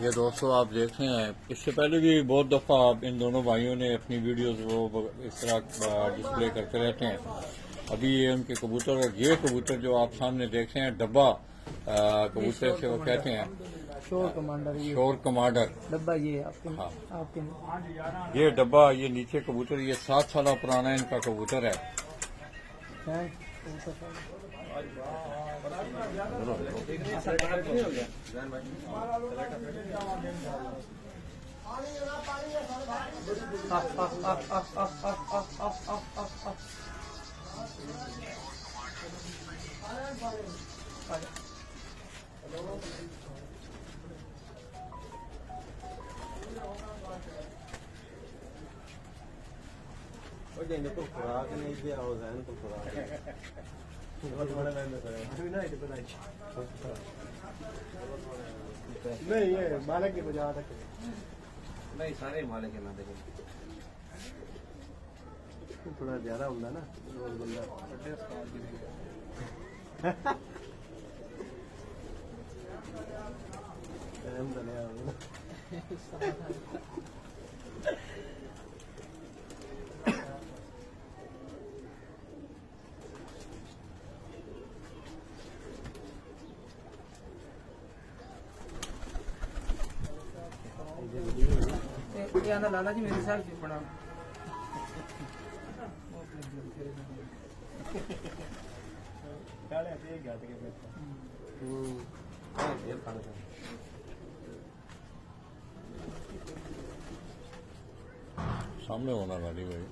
ये दोस्तों आप देख रहे हैं, इससे पहले भी बहुत दफ़ा आप इन दोनों भाइयों ने अपनी वीडियोस वो इस तरह डिस्प्ले करते रहते हैं। अभी ये उनके कबूतर, ये कबूतर जो आप सामने देख रहे हैं डब्बा कबूतर से वो कहते हैं शोर कमांडर। शोर कमांडर डब्बा ये आपके हाँ। आपके ये डब्बा, ये नीचे कबूतर, ये 7 साल पुराना इनका कबूतर है। तो खुराक नहीं दिया हो जहन को खुराक नहीं ये मालिक की बजा तक नहीं सारे मालिक है ना देखें थोड़ा ज्यादा होता ना रोज बंदा अहम बने लाला जी मेरे साथ बड़ा सामने होना गाड़ी भाई।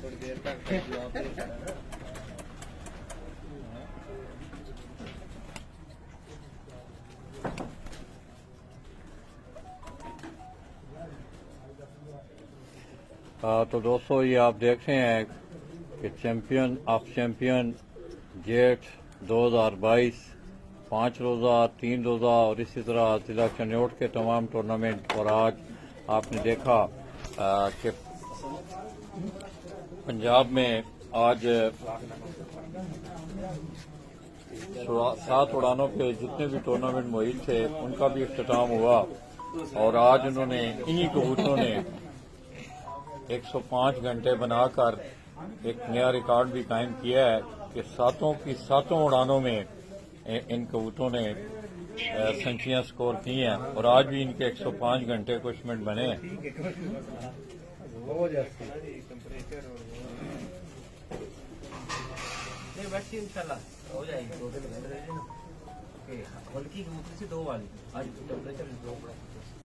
थोड़ी देर तक तो दोस्तों ये आप देख रहे हैं कि चैंपियन ऑफ चैंपियन जेट 2022 5 रोज़ा 3 रोज़ा और इसी तरह जिला चन्योट के तमाम टूर्नामेंट। और आज आपने देखा कि पंजाब में आज 7 उड़ानों पे जितने भी टूर्नामेंट मुहित थे उनका भी इख्तिताम हुआ। और आज उन्होंने इन्हीं कबूतरों ने 105 घंटे बनाकर एक नया रिकॉर्ड भी कायम किया है कि 7 उड़ानों में इन कबूतरों ने सेंचुरियां स्कोर की हैं और आज भी इनके 105 घंटे कुछ मिनट बने हैं। इंशाल्लाह हो जाएगी 2 दिन हल्की कबूतरी से 2 वाली आज टेम्परेचर